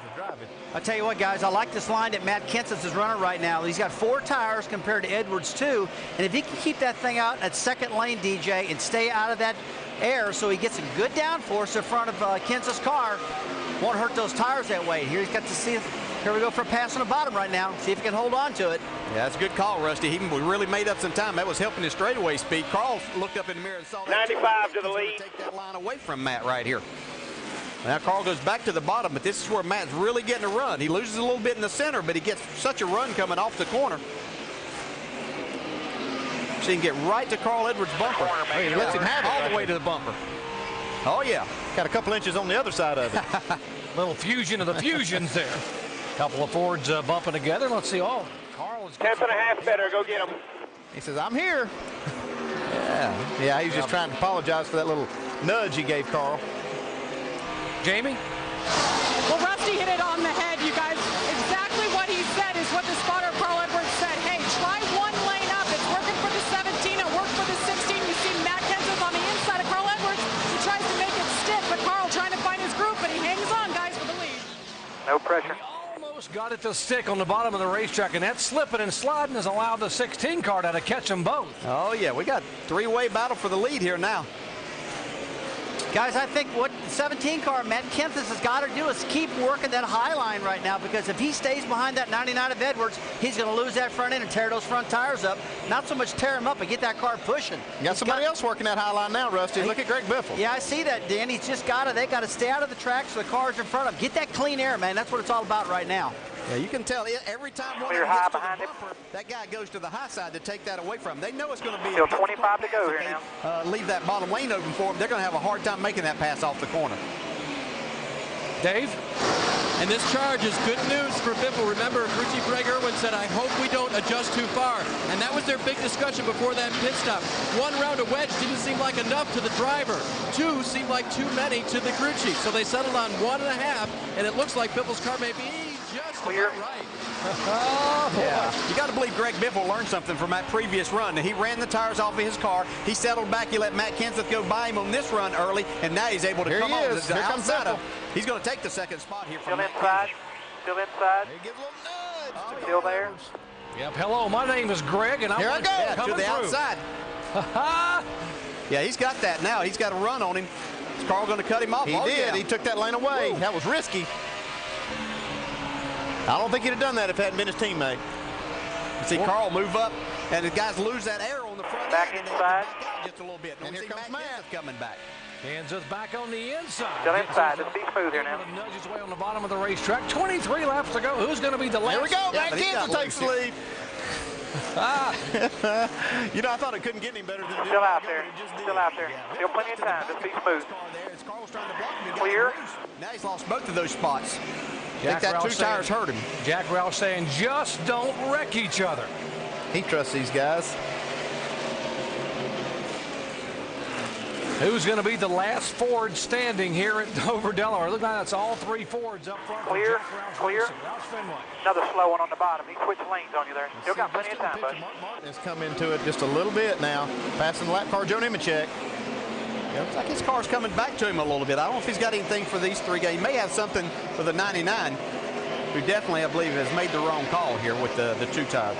I'll tell you what, guys, I like this line that Matt Kenseth is running right now. He's got 4 tires compared to Edwards 2, and if he can keep that thing out at second lane, DJ, and stay out of that air so he gets a good downforce in front of Kenseth's car, won't hurt those tires that way. Here he's got to see if, here we go for a pass on the bottom right now. See if he can hold on to it. Yeah, that's a good call, Rusty. He really made up some time. That was helping his straightaway speed. Carl looked up in the mirror and saw that. 95 to the lead. Take that line away from Matt right here. Now Carl goes back to the bottom, but this is where Matt's really getting a run. He loses a little bit in the center, but he gets such a run coming off the corner. So he can get right to Carl Edwards' bumper. He lets him have it all the way to the bumper. Oh, yeah. Got a couple inches on the other side of it. Little fusion of the fusions there. Couple of Fords bumping together. Let's see. Oh, Carl is 10th and a half better. Go get him. He says, I'm here. Yeah, he's just trying to apologize for that little nudge he gave Carl. Jamie? Well, Rusty hit it on the head, you guys. Exactly what he said is what the spotter Carl Edwards said. Hey, try 1 lane up. It's working for the 17. It worked for the 16. You see Matt Kenseth on the inside of Carl Edwards. He tries to make it stiff, but Carl trying to find his group, but he hangs on, guys, for the lead. No pressure. He almost got it to stick on the bottom of the racetrack, and that slipping and sliding has allowed the 16 car to catch them both. Oh, yeah. We got 3-way battle for the lead here now. Guys, I think what the 17 car, Matt Kenseth, has got to do is keep working that high line right now, because if he stays behind that 99 of Edwards, he's going to lose that front end and tear those front tires up. Not so much tear them up, but get that car pushing. You got somebody else working that high line now, Rusty. Look at Greg Biffle. Yeah, I see that, Dan. He's just got to, they got to stay out of the track so the car's in front of them. Get that clean air, man. That's what it's all about right now. Yeah, you can tell every time one Clear gets high to the behind bumper, that guy goes to the high side to take that away from him. They know it's going to be Still 25 to go here now. Leave that bottom lane open for them. They're going to have a hard time making that pass off the corner. Dave? And this charge is good news for Biffle. Remember, crew chief Greg Irwin said, I hope we don't adjust too far. And that was their big discussion before that pit stop. 1 round of wedge didn't seem like enough to the driver. 2 seemed like too many to the crew chief. So they settled on 1.5, and it looks like Biffle's car may be just Clear. about right. Oh, yeah. You got to believe Greg Biffle learned something from that previous run. He ran the tires off of his car. He settled back. He let Matt Kenseth go by him on this run early, and now he's able to come on the outside of. He's going to take the second spot here from Still inside. Still inside. He gives a little nudge. Still there. Yep. Hello, my name is Greg, and I'm Here I go. Yeah, to the outside. Yeah, he's got that now. He's got a run on him. Is Carl going to cut him off? He did. Yeah. He took that lane away. That was risky. I don't think he'd have done that if it hadn't been his teammate. You see Carl move up, and the guys lose that air on the front. Back end, inside. Just a little bit. And here comes Matt coming back. Kenseth back on the inside. Still inside. Let's be smooth here now. Nudge his way on the bottom of the racetrack. 23 laps to go. Who's going to be the last? Here we go. Yeah, Matt Kenseth takes the lead. You know, I thought it couldn't get any better than it did. Still out there. Still out there. Still plenty of time. Just be smooth. Clear. Now he's lost both of those spots. Jack I think that Rouse 2 tires saying- hurt him. Jack Rouse saying, just don't wreck each other. He trusts these guys. Who's going to be the last Ford standing here at Dover, Delaware? Look like that's all 3 Fords up front. Clear, clear. Another slow one on the bottom. He switched lanes on you there. Still got plenty of time, bud. Mark Martin has come into it just a little bit now, passing the lap car, Joe Nemechek. Yeah, looks like his car's coming back to him a little bit. I don't know if he's got anything for these 3 guys. He may have something for the 99, who definitely, I believe, has made the wrong call here with the 2 tire.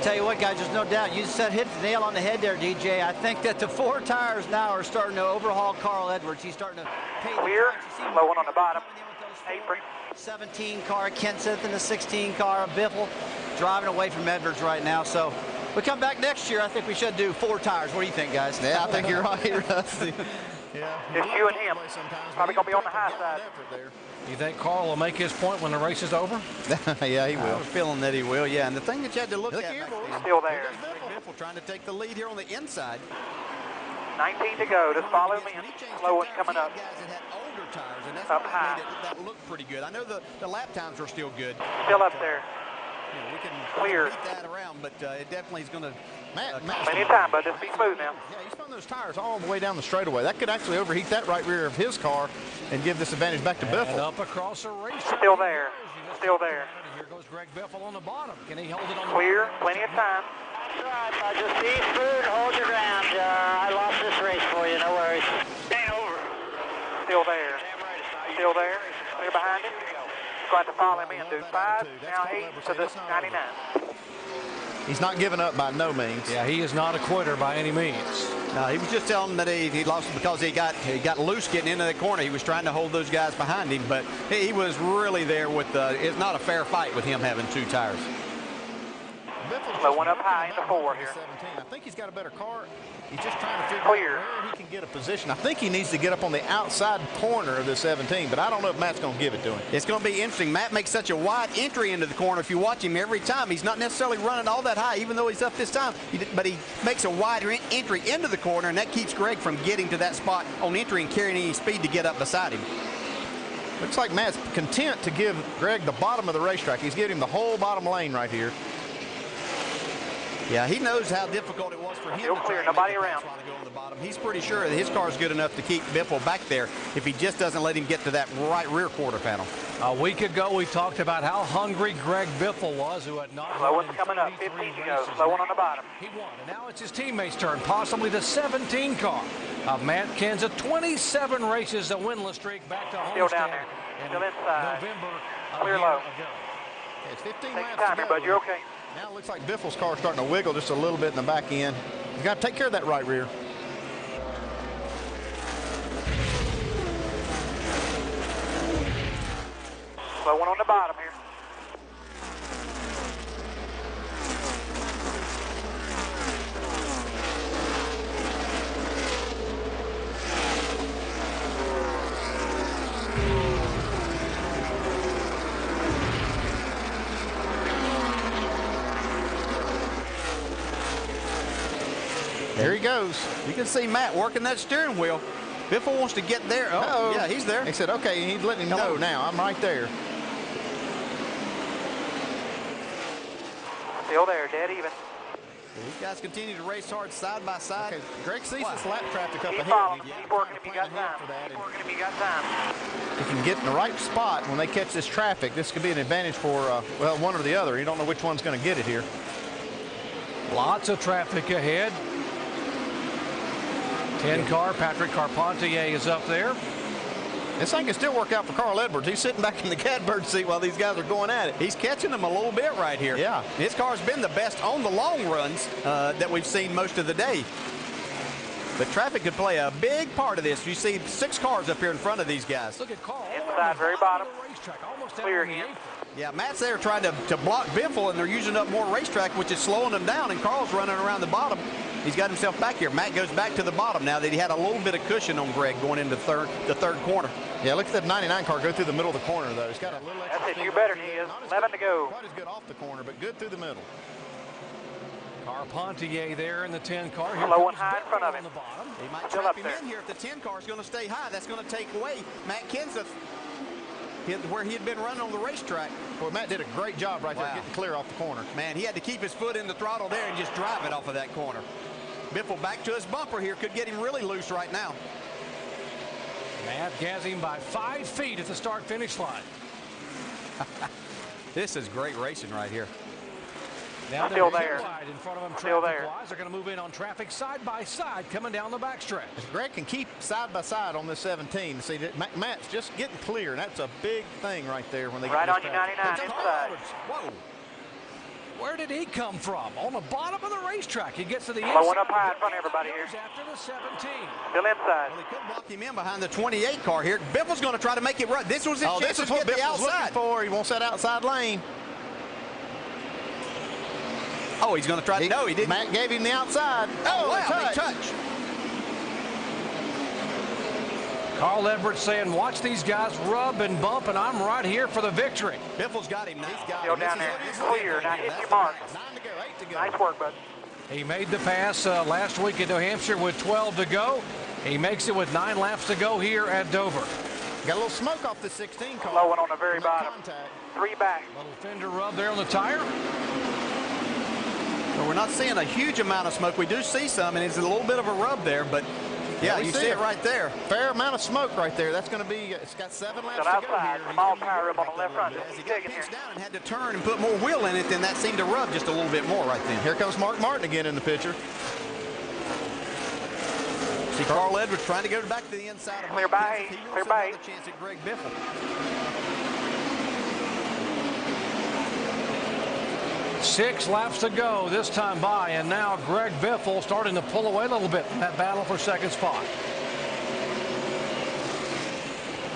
Tell you what, guys, there's no doubt. You said hit the nail on the head there, DJ. I think that the 4 tires now are starting to overhaul Carl Edwards. He's starting to pay clear. Slow one on the bottom. Apron. 17 car, Kenseth in the 16 car, Biffle driving away from Edwards right now. So we come back next year, I think we should do 4 tires. What do you think, guys? Yeah, I think you're right, Rusty. Yeah. Just you and him. Probably going to be on the high side. You think Carl will make his point when the race is over? Yeah, he will. I have a feeling that he will, yeah. And the thing that you had to look at here, still there. Biffle trying to take the lead here on the inside. 19 to go. Just follow me. Slow one coming up. Tires, and that's up high. Made that look pretty good. I know the lap times are still good. Still up there. You know, we can clear beat that around, but it definitely is going to. Plenty of time, bud. Just be smooth now. Yeah, he's throwing those tires all the way down the straightaway. That could actually overheat that right rear of his car and give this advantage back to Biffle. And up across the racetrack. Still there. Still there. Here goes Greg Biffle on the bottom. Can he hold it on the clear? bottom? Plenty of time. That's right. Just be smooth. Hold your ground. I lost this race for you. No worries. Stand over. Still there. Still there. Clear behind him. Going to follow him in, dude. 5, now 8 to the 99. He's not giving up by no means. Yeah, he is not a quitter by any means. No, he was just telling them that he lost because he got loose getting into the corner. He was trying to hold those guys behind him, but he was really there with it's not a fair fight with him having 2 tires. Slow one up high into 4 here. I think he's got a better car. He's just trying to figure out where he can get a position. I think he needs to get up on the outside corner of the 17, but I don't know if Matt's going to give it to him. It's going to be interesting. Matt makes such a wide entry into the corner. If you watch him every time, he's not necessarily running all that high, even though he's up this time. But he makes a wider entry into the corner, and that keeps Greg from getting to that spot on entry and carrying any speed to get up beside him. Looks like Matt's content to give Greg the bottom of the racetrack. He's giving him the whole bottom lane right here. Yeah, he knows how difficult it was for him still to clear, nobody around. Go on the bottom. He's pretty sure that his car is good enough to keep Biffle back there if he just doesn't let him get to that right rear quarter panel. A week ago, we talked about how hungry Greg Biffle was, who had not slow one's coming up, 15 to go, slow one on the bottom. He won, and now it's his teammate's turn, possibly the 17 car of Matt Kenseth. 27 races, a winless streak back to Still Homestead. down there, still inside. November clear low. Yeah, it's 15 Take laps time to here, go. bud, you're okay. Now it looks like Biffle's car starting to wiggle just a little bit in the back end. He's got to take care of that right rear. Slow one on the bottom here. There he goes. You can see Matt working that steering wheel. Biffle wants to get there. Oh, yeah, he's there. He said, okay, he's letting him know now. I'm right there. Still there, dead even. These guys continue to race hard side by side. Okay, Greg sees this lap traffic up Keep ahead. following, keep working if you got time. Keep working if you got time. If you can get in the right spot when they catch this traffic, this could be an advantage for, well, one or the other. You don't know which one's going to get it here. Lots of traffic ahead. 10 car, Patrick Carpentier is up there. This thing can still work out for Carl Edwards. He's sitting back in the catbird seat while these guys are going at it. He's catching them a little bit right here. Yeah. His car's been the best on the long runs that we've seen most of the day. But traffic could play a big part of this. You see 6 cars up here in front of these guys. Look at Carl. Inside, very bottom. Clear again. Yeah, Matt's there trying to block Biffle, and they're using up more racetrack, which is slowing them down, and Carl's running around the bottom. He's got himself back here. Matt goes back to the bottom now that he had a little bit of cushion on Greg going into the third corner. Yeah, look at that 99 car go through the middle of the corner, though. He's got a little extra. That's it, you better than he is. 11 to go. Quite as good off the corner, but good through the middle. Carpentier there in the 10 car. Here slow one high in front of him. He might still trap up him there. in here if the 10 car is going to stay high. That's going to take away Matt Kenseth where he had been running on the racetrack. Boy, Matt did a great job right there getting clear off the corner. Man, he had to keep his foot in the throttle there and just drive it off of that corner. Biffle back to his bumper here. Could get him really loose right now. Matt has him by 5 feet at the start-finish line. This is great racing right here. Now still they're there. wide in front of them Still there. traffic-wise. They're going to move in on traffic side by side coming down the backstretch. If Greg can keep side by side on this 17, see that Matt's just getting clear, and that's a big thing right there when they Right get on this you, traffic. 99 inside. Whoa. Where did he come from? On the bottom of the racetrack. He gets to the Blowing inside. up high in front of everybody here. After the 17. Still inside. Well, he could block him in behind the 28 car here. Biffle's going to try to make it run. This was his chance This is to what get the Biffle's looking outside. for. He wants that outside lane. Oh, he's going to try to. No, he didn't. Matt gave him the outside. Oh, wow, touch. big touch. Carl Edwards saying, watch these guys rub and bump, and I'm right here for the victory. Biffle's got him now. He's got Still him. down there. Clear. Now hit your mark. 9 to go, 8 to go. Nice work, bud. He made the pass last week in New Hampshire with 12 to go. He makes it with 9 laps to go here at Dover. Got a little smoke off the 16 car. Low one on the very bottom. Contact. 3 back. Little fender rub there on the tire. So we're not seeing a huge amount of smoke. We do see some, and it's a little bit of a rub there, but yeah, we you see it right there. Fair amount of smoke right there. That's going to be, it's got 7 laps to go outside. here. Small tire rub on the left front. As he Just got digging here. pinched down and had to turn and put more wheel in it, then that seemed to rub just a little bit more right then. Here comes Mark Martin again in the picture. See Carl Edwards trying to go back to the inside of Clear by 8. He Clear wants by another 8. chance at Greg Biffle. 6 laps to go this time by, and now Greg Biffle starting to pull away a little bit from that battle for second spot.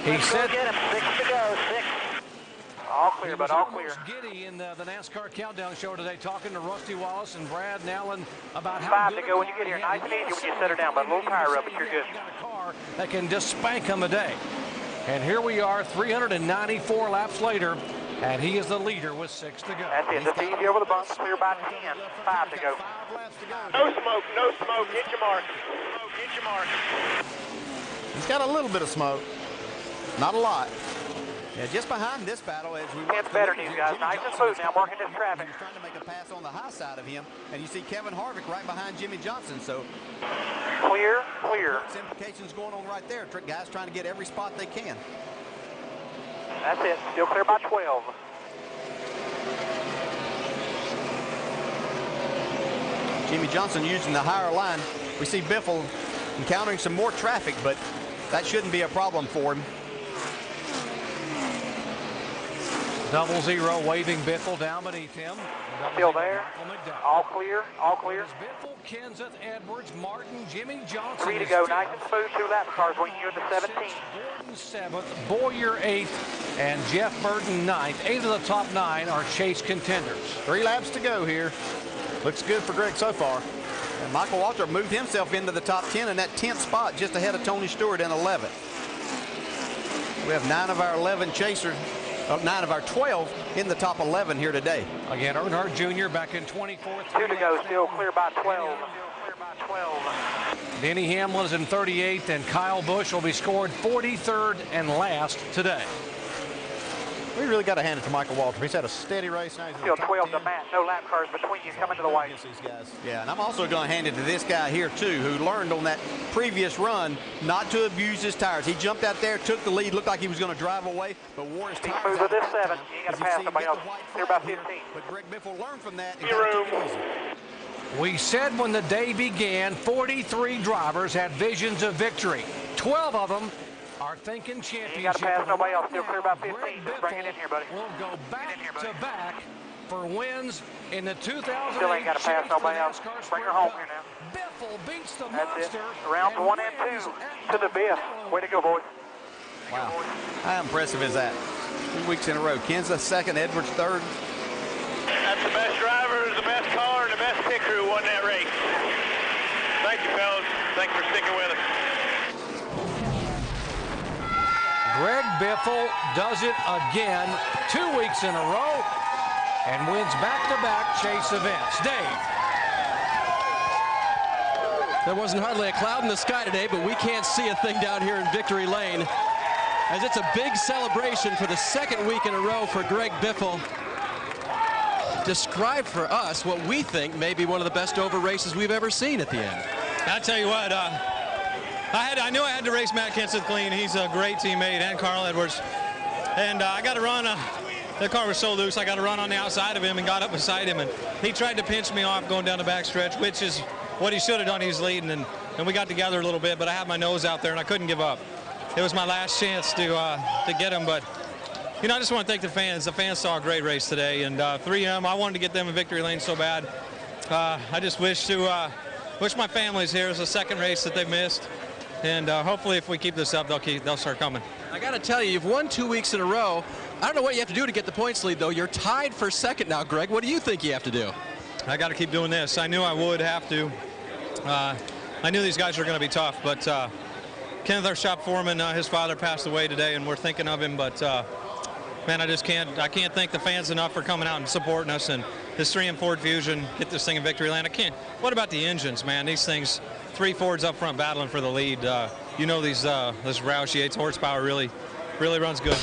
He said, Get him. 6 to go. 6. All clear, bud. All clear. giddy in the NASCAR Countdown show today, talking to Rusty Wallace and Brad Nallen about how 5 good to go when a you car get here. he Nice had. and easy when you set her down, but a little tire rub, but you're good. Got a car that can just spank him today. And here we are, 394 laps later, and he is the leader with 6 to go. That's it. Just easy over the bump. Clear by 10. 5 to go. 5 laps to go. No smoke, no smoke. Hit your mark. Smoke, hit your mark. He's got a little bit of smoke. Not a lot. Yeah, just behind this battle as we It's better news, guys. Nice and smooth now, working this traffic. He's trying to make a pass on the high side of him, and you see Kevin Harvick right behind Jimmy Johnson. So Clear, clear. points implications going on right there. Guys trying to get every spot they can. That's it. Still clear by 12. Jimmy Johnson using the higher line. We see Biffle encountering some more traffic, but that shouldn't be a problem for him. 0-0 waving Biffle down beneath him. Still there. All clear, all clear. Biffle, Kenseth, Edwards, Martin, Jimmy Johnson. 3 to go. Nice and smooth. 2 lap cars when you're in the 17. Gordon 7th, Boyer 8th, and Jeff Burton 9th. 8 of the top 9 are chase contenders. 3 laps to go here. Looks good for Greg so far. And Michael Waltrip moved himself into the top 10 in that 10th spot, just ahead of Tony Stewart in 11th. We have 9 of our 11 chasers. 9 of our 12 in the top 11 here today. Again, Earnhardt Jr. back in 24th. 2 to go. Still clear by 12. Still clear by 12. Denny Hamlin's in 38th, and Kyle Busch will be scored 43rd and last today. We really got to hand it to Michael Waltrip. He's had a steady race. Now he's in Still the top 12 10. to Matt. No lap cars between you. Coming to the white. These guys. Yeah, and I'm also going to hand it to this guy here, too, who learned on that previous run not to abuse his tires. He jumped out there, took the lead, looked like he was going to drive away, but wore his Be tires smooth out with this at that 7. time. You got As to pass see him somebody get else. the white Clear flag by here, 15. But Greg Biffle learned from that and Zero. got to take it easy. We said when the day began, 43 drivers had visions of victory. 12 of them are thinking championship. You got to pass nobody else. Still Right clear now, by 15. Greg Just bring it in here, buddy. Will go back to back for wins in the 2008 Still ain't got to pass Chase nobody for else. NASCAR Bring her Sprint home Cup. here now. Biffle beats the That's it. monster. Rounds 1 and 2 wins to at the Biff. Way to go, boys. Wow. How impressive is that? 2 weeks in a row. Kenseth second, Edwards third. That's the best driver, the best car, and the best pit crew won that race. Thank you, fellas. Thanks for sticking with us. Greg Biffle does it again 2 weeks in a row and wins back-to-back chase events. Dave. There wasn't hardly a cloud in the sky today, but we can't see a thing down here in Victory Lane, as it's a big celebration for the 2nd week in a row for Greg Biffle. describe for us what we think may be one of the best over races we've ever seen at the end. I'll tell you what, I knew I had to race Matt Kenseth clean. He's a great teammate, and Carl Edwards. And I got to run, the car was so loose, I got to run on the outside of him and got up beside him. And he tried to pinch me off going down the back stretch, which is what he should have done. He's leading, and we got together a little bit, but I had my nose out there, and I couldn't give up. It was my last chance to get him, but you know, I just want to thank the fans. The fans saw a great race today, and 3M, I wanted to get them in victory lane so bad. I just wish my family's here. It's the second race that they missed, and hopefully if we keep this up, they'll start coming. I got to tell you, you've won 2 weeks in a row. I don't know what you have to do to get the points lead, though. You're tied for second now, Greg. What do you think you have to do? I got to keep doing this. I knew I would have to. I knew these guys were going to be tough, but Kenneth, our shop foreman, his father passed away today, and we're thinking of him, but man, I can't thank the fans enough for coming out and supporting us, and this 3M Ford Fusion, get this thing in victory lane. What about the engines, man? These things, 3 Fords up front battling for the lead. You know, this Roush Yates horsepower really runs good.